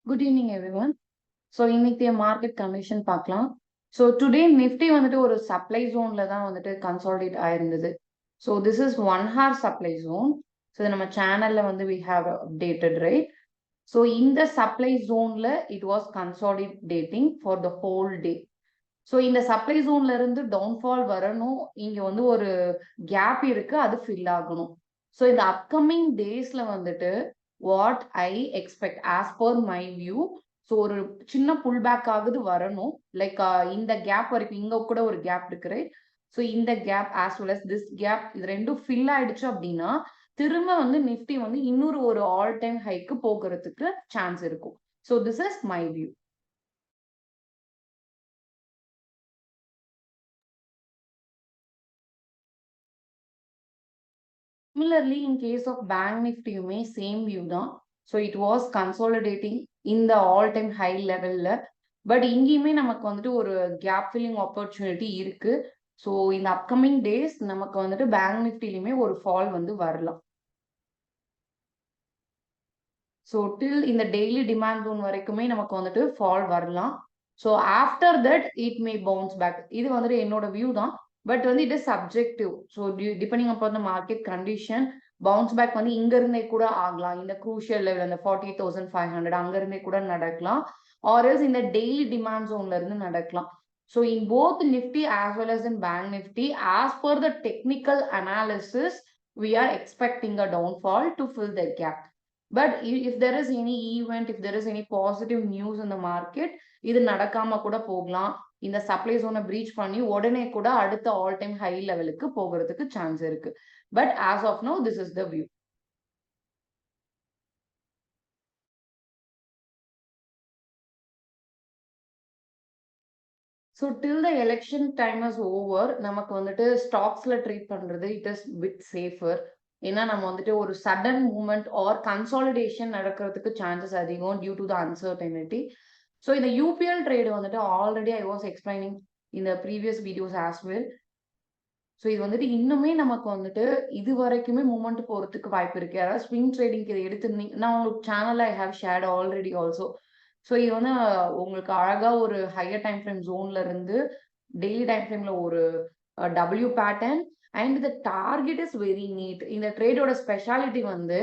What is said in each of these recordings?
Good evening, everyone. So, இன்னைக்கு market condition பார்க்கலாம். So today Nifty வந்துட்டு ஒரு சப்ளை ஜோன்ல தான் வந்துட்டு கன்சாலிடேட் ஆயிருந்தது. So this is 1 hour supply zone. So நம்ம சேனல்ல வந்து we have updated right. So இந்த சப்ளை ஜோன்ல it was consolidating for the whole day. So இந்த சப்ளை ஜோன்ல இருந்து டவுன்ஃபால் வரணும். இங்க வந்து ஒரு கேப் இருக்கு, அது ஃபில் ஆகணும். ஸோ இந்த அப்கமிங் டேஸ்ல வந்துட்டு what I expect as per my view. So ஒரு சின்ன புல் பேக் ஆகுது வரணும். லைக் இந்த கேப் வரைக்கும் இங்க கூட ஒரு கேப் இருக்கு. ஸோ இந்த gap as well as this gap இது ரெண்டும் ஃபில் ஆயிடுச்சு அப்படின்னா திரும்ப வந்து நிஃப்டி வந்து இன்னொரு ஒரு ஆல் டைம் ஹைக்கு போகிறதுக்கு சான்ஸ் இருக்கும். So this is my view. Similarly, in case of Bank Nifty, you may same view தான். So it was consolidating in the all-time high level. But இங்கேயுமே நமக்கு வந்துட்டு ஒரு கேப் ஃபில்லிங் ஆப்பர்ச்சுனிட்டி இருக்கு. So இந்த upcoming days நமக்கு வந்துட்டு bank நிஃப்டிலையுமே ஒரு ஃபால் வந்து வரலாம். ஸோ டில் இந்த டெய்லி டிமாண்ட் ஜோன் வரைக்குமே நமக்கு வந்துட்டு ஃபால் வரலாம். So after that it may bounce back. இது வந்துட்டு என்னோட வியூ தான். பட் வந்து it is subjective. So depending upon the market condition bounce back வந்து இங்க இருந்தே கூட ஆகலாம். இந்த க்ரூஷியல் லெவல் அந்த 48,500 அங்க இருந்தே கூட நடக்கலாம். ஆர்எல்ஸ் இந்த டெய்லி டிமாண்ட் ஜோன்ல இருந்து நடக்கலாம். So in both Nifty as well as in Bank Nifty as per the technical analysis we are expecting a downfall to fill that gap. But if there is any event, if there is any positive news in the market, இது நடக்காம கூட போகலாம். இந்த supply ஜோனை breach பண்ணி உடனே கூட அடுத்த all time high லெவலுக்கு போகிறதுக்கு சான்ஸ் இருக்கு. But as of now this is the view. So till the election time is over நமக்கு வந்துட்டு ஸ்டாக்ஸ்ல ட்ரேட் பண்றது இட் இஸ் பிட் சேஃபர். ஏன்னா நம்ம வந்துட்டு ஒரு சடன் மூவ்மெண்ட் ஆர் கன்சாலிடேஷன் நடக்கிறதுக்கு சான்சஸ் அதிகம் due to the uncertainty. So இந்த யூபிஎல் ட்ரேடு வந்துட்டு ஆல்ரெடி ஐ வாஸ் எக்ஸ்பிளைனிங் இந்த previous videos as well. So இது வந்துட்டு இன்னுமே நமக்கு வந்துட்டு இது வரைக்குமே மூவ்மெண்ட் போறதுக்கு வாய்ப்பு இருக்கு. யாராவது ஸ்விங் ட்ரேடிங்க்கு இதை எடுத்துருந்தீங்க, நான் உங்களுக்கு சேனல்ல I have shared already also. So இது வந்து உங்களுக்கு அழகா ஒரு ஹையர் டைம் ஃப்ரேம் ஜோன்ல இருந்து டெய்லி டைம் ஃப்ரேம்ல ஒரு W pattern and the target is very neat. இந்த ட்ரேடோட ஸ்பெஷாலிட்டி வந்து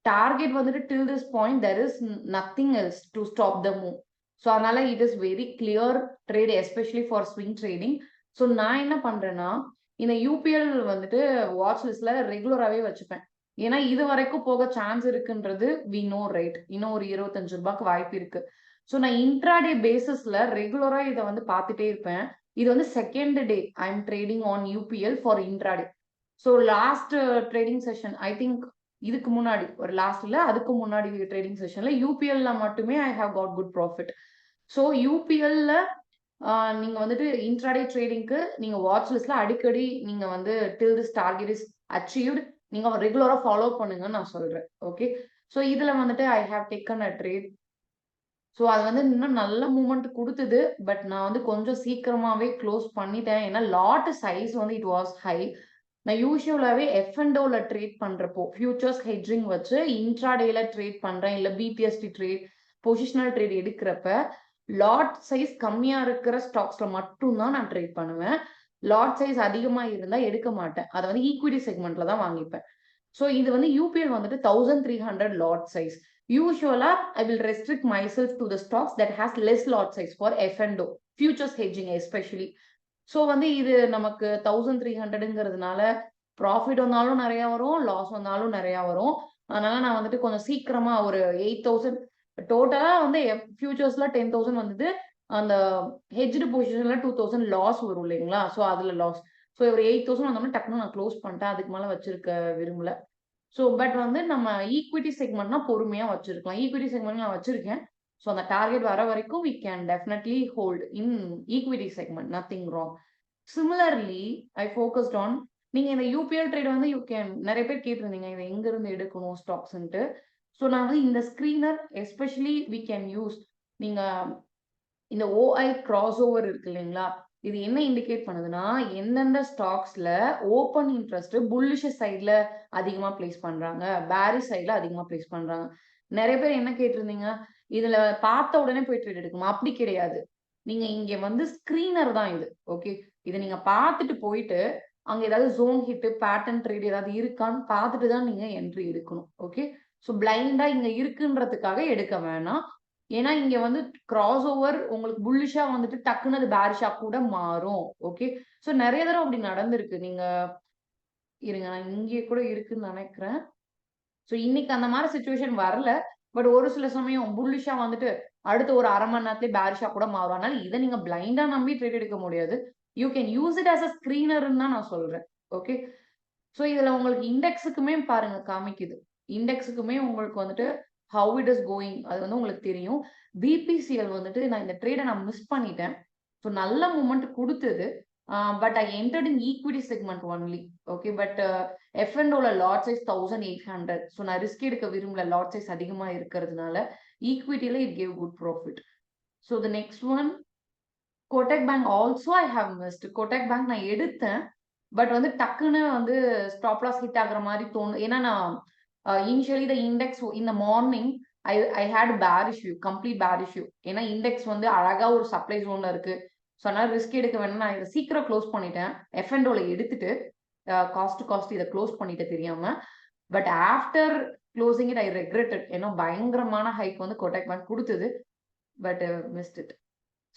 டார்கெட் வந்துட்டு till this point there is nothing else to stop the move. So அதனால it is very clear trade especially for swing trading. So நான் என்ன பண்றேன்னா இந்த UPL வந்துட்டு வாட்ச் லிஸ்ட்ல ரெகுலராகவே வச்சுப்பேன். ஏன்னா இது வரைக்கும் போக சான்ஸ் இருக்குன்றது வி நோ ரைட். இன்னும் ஒரு 25 ரூபாய்க்கு வாய்ப்பு இருக்கு. ஸோ நான் இன்ட்ராடே பேசிஸ்ல ரெகுலரா இதை வந்து பார்த்துட்டே இருப்பேன். இது வந்து second day I am trading on UPL for intraday. So last trading session I think இதுக்கு முன்னாடி ஒரு லாஸ்ட்ல அதுக்கு முன்னாடி ட்ரேடிங் செஷன்ல யூபிஎல்ல மட்டுமே I have got good profit. So யூபிஎல்ல நீங்க வந்துட்டு இன்ட்ராடே ட்ரேடிங்க்கு நீங்க வாட்ச் லிஸ்ட்ல அடிக்கடி நீங்க வந்து till this target is achieved நீங்க ரெகுலரா ஃபாலோ பண்ணுங்கன்னு நான் சொல்றேன். ஓகே, ஸோ இதுல வந்துட்டு I have taken a trade. So அது வந்து இன்னும் நல்ல மூவ்மெண்ட் கொடுத்தது. பட் நான் வந்து கொஞ்சம் சீக்கிரமாவே க்ளோஸ் பண்ணிட்டேன். ஏன்னா லாட் சைஸ் வந்து இட் வாஸ் ஹை. நான் யூஸ்வலாவே எஃப்என்டோல ட்ரேட் பண்றப்போ ஃபியூச்சர்ஸ் ஹெட்ஜிங் வச்சு இன்ட்ராடேல ட்ரேட் பண்றேன், இல்ல பிடிஎஸ்டி ட்ரேட் பொசிஷனல் ட்ரேட் எடுக்கிறப்ப லாட் சைஸ் கம்மியா இருக்கிற ஸ்டாக்ஸ்ல மட்டும்தான் நான் ட்ரேட் பண்ணுவேன். லாட் சைஸ் அதிகமா இருந்தா எடுக்க மாட்டேன். அதை வந்து ஈக்விட்டி செக்மெண்ட்ல தான் வாங்கிப்பேன். ஸோ இது வந்து யூபிஎல் வந்துட்டு 1300 லாட் சைஸ். யூஸ்வலா I will restrict myself to the stocks that has less lot size for F and O futures hedging especially. So வந்து இது நமக்கு 1300ங்கிறதுனால ப்ராஃபிட் வந்தாலும் நிறைய வரும், லாஸ் வந்தாலும் நிறைய வரும். அதனால நான் வந்துட்டு கொஞ்சம் சீக்கிரமா ஒரு 8000 டோட்டலா வந்து ஃபியூச்சர்ஸ்ல 10,000 வந்தது. அந்த ஹெட்ஜ்டு பொசிஷன்ல 2000 லாஸ் வரும் இல்லைங்களா? ஸோ அதுல லாஸ். ஸோ ஒரு 8000 வந்தோம்னா டக்குனு நான் க்ளோஸ் பண்ணிட்டேன். அதுக்கு மேல வச்சிருக்க விரும்பல. ஸோ பட் வந்து நம்ம ஈக்விட்டி செக்மெண்ட்னா பொறுமையா வச்சிருக்கலாம். ஈக்விட்டி செக்மெண்ட் நான் வச்சிருக்கேன். ஸோ அந்த டார்கெட் வர வரைக்கும் we can definitely hold in equity segment, nothing wrong. Similarly, I focused on நீங்க இந்த யூபிஎல் ட்ரேட் வந்து யூ கேன் நிறைய பேர் கேட்டிருந்தீங்க இதை எங்க இருந்து எடுக்கணும் ஸ்டாக்ஸ்ன்ட்டு. ஸோ நான் வந்து இந்த screener especially we can use நீங்க இந்த ஓஐ கிராஸ் ஓவர் இருக்கு இல்லைங்களா? இது என்ன இண்டிகேட் பண்ணுதுன்னா எந்தெந்த ஸ்டாக்ஸ்ல ஓப்பன் இன்ட்ரெஸ்ட் புல்லிஷ் சைட்ல அதிகமா பிளேஸ் பண்றாங்க, பேரிஷ் சைட்ல அதிகமா பிளேஸ் பண்றாங்க. நிறைய பேர் என்ன கேட்டிருந்தீங்க, இதுல பார்த்த உடனே போய் ட்ரேட் எடுக்குமா? அப்படி கிடையாது. நீங்க இங்க வந்து ஸ்கிரீனர் தான் இது. ஓகே. இத நீங்க பார்த்துட்டு போயிட்டு, அங்க ஏதாவது ஜோன் ஹிட், பேட்டர்ன் ட்ரேட் ஏதாவது இருக்கான்னு பார்த்துட்டு தான் நீங்க என்ட்ரி எடுக்கணும். ஓகே. ஸோ பிளைண்டா இங்க இருக்குன்றதுக்காக எடுக்க வேணாம். ஏன்னா இங்க வந்து கிராஸ் ஓவர் உங்களுக்கு புல்லிஷா வந்துட்டு டக்குன்னு அது பேரிஷா கூட மாறும். ஓகே. ஸோ நெறைய தடவ அப்படி நடந்திருக்கு. நீங்க இருங்க நான் இங்கே கூட இருக்குன்னு நெனைக்கிறேன். ஸோ இன்னைக்கு அந்த மாரி சிச்சுவேஷன் வரல. பட் ஒரு சில சமயம் புல்லிஷா வந்துட்டு அடுத்த ஒரு 1/2 மணி நேரத்திலேயே பேரிஷா கூட மாறும். அதனால இத நீங்க பிளைண்டா நம்பி ட்ரேட் எடுக்க முடியாது. You can use it as a ஸ்கிரீனர்ன்னு தான் நான் சொல்றேன். ஓகே. ஸோ இதுல உங்களுக்கு இண்டெக்ஸுக்குமே பாருங்க காமிக்குது. இண்டெக்ஸுக்குமே உங்களுக்கு வந்துட்டு ஹவ் இட் இஸ் கோயிங் அது வந்து உங்களுக்கு தெரியும். பிபிசிஎல் வந்துட்டு நான் இந்த ட்ரேட நான் மிஸ் பண்ணிட்டேன். ஸோ நல்ல மூவ்மெண்ட் குடுத்தது. But I entered in equity segment only. Okay. But F&Oல லாட் சைஸ் 1800. ஸோ நான் ரிஸ்க் எடுக்க விரும்பல. லாட் சைஸ் அதிகமா இருக்கிறதுனால. ஈக்விட்டில it gave good profit. So the next one Kotak bank also I have missed. Kotak bank நான் எடுத்தேன். பட் வந்து டக்குன்னு வந்து ஸ்டாப் லாஸ் ஹிட் ஆகுற மாரி தோணும். ஏன்னா நான் initially the index in the morning I I had bearish view, complete bearish view. ஏன்னா இண்டெக்ஸ் வந்து அழகா ஒரு சப்ளை ஜோன்ல இருக்கு. ஸோ அதனால ரிஸ்க் எடுக்க வேணாம். நான் இதை சீக்கிரம் க்ளோஸ் பண்ணிட்டேன். F&Oல எடுத்துட்டு காஸ்ட் டு காஸ்ட் இதை க்ளோஸ் பண்ணிட்டு தெரியாம. But after closing it I regretted. ஏன்னா பயங்கரமான ஹைக் வந்து கோடக் பேங்க் கொடுத்தது. But mist it.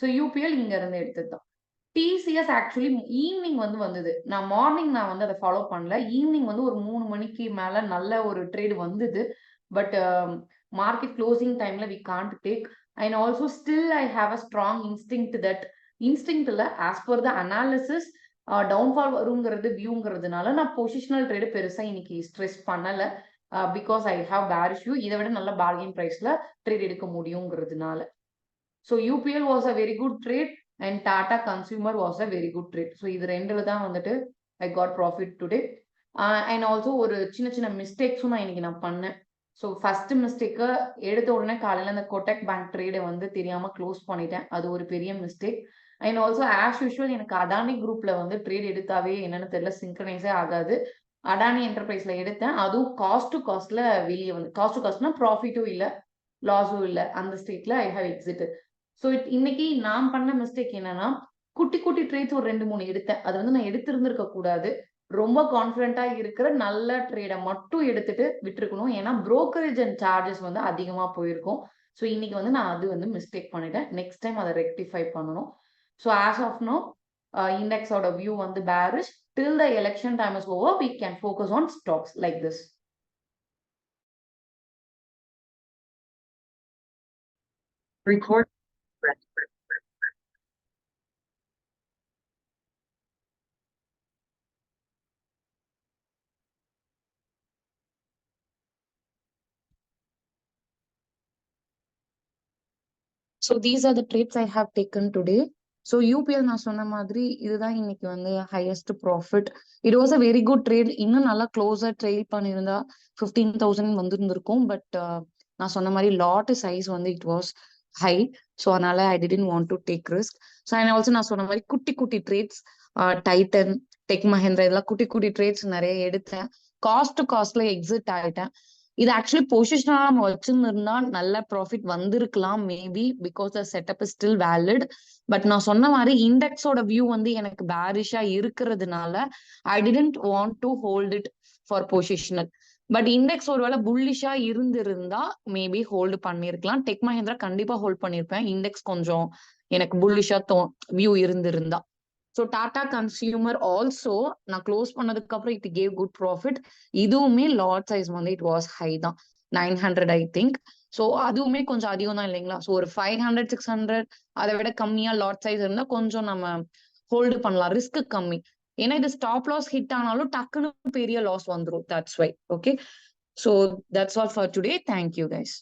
So UPL இங்க இருந்து எடுத்தது தான். டிசிஎஸ் ஆக்சுவலி ஈவினிங் வந்து வந்தது. நான் மார்னிங் நான் வந்து அதை ஃபாலோ பண்ணல. ஈவினிங் வந்து ஒரு 3 மணிக்கு மேல நல்ல ஒரு ட்ரேட் வந்தது. பட் மார்க்கெட் க்ளோசிங் டைம்ல we can't take. And also still I have a strong instinct that instinct இல்ல as per the analysis downfall வருங்கிறது வியூங்கிறதுனால நான் பொசிஷனல் ட்ரேடு பெருசா இன்னைக்கு ஸ்ட்ரெஸ் பண்ணல. Because I have bearish view. இதை விட நல்ல பார்கெயின் பிரைஸ்ல ட்ரேட் எடுக்க முடியுங்கிறதுனால. So UPL was a very good trade and Tata consumer was a very good trade. So இது ரெண்டுல தான் வந்துட்டு I got profit today. And also ஒரு சின்ன சின்ன மிஸ்டேக்ஸும் நான் இன்னைக்கு நான் பண்ணேன். ஸோ ஃபர்ஸ்ட் மிஸ்டேக்கு எடுத்த உடனே காலையில் அந்த கோடக் பேங்க் ட்ரேடை வந்து தெரியாம க்ளோஸ் பண்ணிட்டேன். அது ஒரு பெரிய mistake. And also as usual எனக்கு அடானி குரூப்ல வந்து ட்ரேட் எடுத்தாவே என்னன்னு தெரியல, சிங்க்ரனைஸே ஆகாது. அடானி என்டர்பிரைஸ்ல எடுத்தேன். அதுவும் காஸ்ட் டு காஸ்ட்ல வெளியே வந்து காஸ்ட் டு காஸ்ட்னா ப்ராஃபிட்டும் இல்லை லாஸும் இல்லை. அந்த ஸ்டேட்ல ஐ ஹவ் எக்ஸிட்டட். ஸோ இன்னைக்கு நான் பண்ண மிஸ்டேக் என்னன்னா குட்டி குட்டி ட்ரேட்ஸ் ஒரு 2-3 எடுத்தேன். அது வந்து நான் எடுத்திருந்திருக்க கூடாது. ரொம்ப கான்ஃபிடென்ட்டா இருக்கிற நல்ல ட்ரேடை மட்டும் எடுத்துட்டு விட்டுருக்கணும். ஏன்னா புரோக்கரேஜ் அண்ட் சார்ஜஸ் வந்து அதிகமா போயிருக்கும். ஸோ இன்னைக்கு வந்து நான் அது வந்து மிஸ்டேக் பண்ணிட்டேன். நெக்ஸ்ட் டைம் அதை ரெக்டிஃபை பண்ணணும். ஸோ ஆஸ் ஆஃப் நோ இண்டெக்ஸோட வியூ வந்து bearish. Till the election time is over we can focus on stocks like this. Record. So these are the trades I have taken today. So UPL நான் சொன்ன மாதிரி இதுதான் இன்னைக்கு வந்து highest profit. It was a very good trade. இன்னும் நல்லா க்ளோஸா trade பண்ணியிருந்தா 15,000 வந்திருந்திருக்கும். பட் நான் சொன்ன மாதிரி லாட் சைஸ் வந்து இட் வாஸ் ஹை. ஸோ அதனால I didn't want to take risk. So and also நான் சொன்ன மாதிரி குட்டி குட்டி ட்ரேட்ஸ் டைட்டன், டெக் மஹேந்திரா இதெல்லாம் குட்டி குட்டி ட்ரேட்ஸ் நிறைய எடுத்தேன். காஸ்ட் டு காஸ்ட்ல எக்ஸிட் ஆயிட்டேன். இது ஆக்சுவலி பொசிஷனா நம்ம வச்சிருந்தா நல்ல ப்ராஃபிட் வந்திருக்கலாம் maybe, because the setup is still valid. But நான் சொன்ன மாதிரி இண்டெக்ஸோட வியூ வந்து எனக்கு பேரிஷா இருக்கிறதுனால I didn't want to hold it for positional. But index ஒருவேளை புல்லிஷா இருந்திருந்தா மேபி ஹோல்டு பண்ணிருக்கலாம். டெக் மஹேந்திரா கண்டிப்பா ஹோல்ட் பண்ணிருப்பேன். இண்டெக்ஸ் கொஞ்சம் எனக்கு புல்லிஷா வியூ இருந்திருந்தா. ஸோ டாடா கன்சியூமர் ஆல்சோ நான் க்ளோஸ் பண்ணதுக்கு அப்புறம் இட் கேவ் குட் ப்ராஃபிட். இதுவுமே லாட் சைஸ் வந்து இட் வாஸ் ஹை தான், 900 ஐ திங்க். ஸோ அதுவுமே கொஞ்சம் அதிகம் தான் இல்லைங்களா? ஸோ ஒரு 500 600 அதை விட கம்மியா லாட் சைஸ் இருந்தா கொஞ்சம் நம்ம ஹோல்டு பண்ணலாம், ரிஸ்க் கம்மி. ஏன்னா இது ஸ்டாப் லாஸ் ஹிட் ஆனாலும் டக்குன்னு பெரிய லாஸ் வந்துடும். That's why. Okay. So that's all for today. Thank you guys.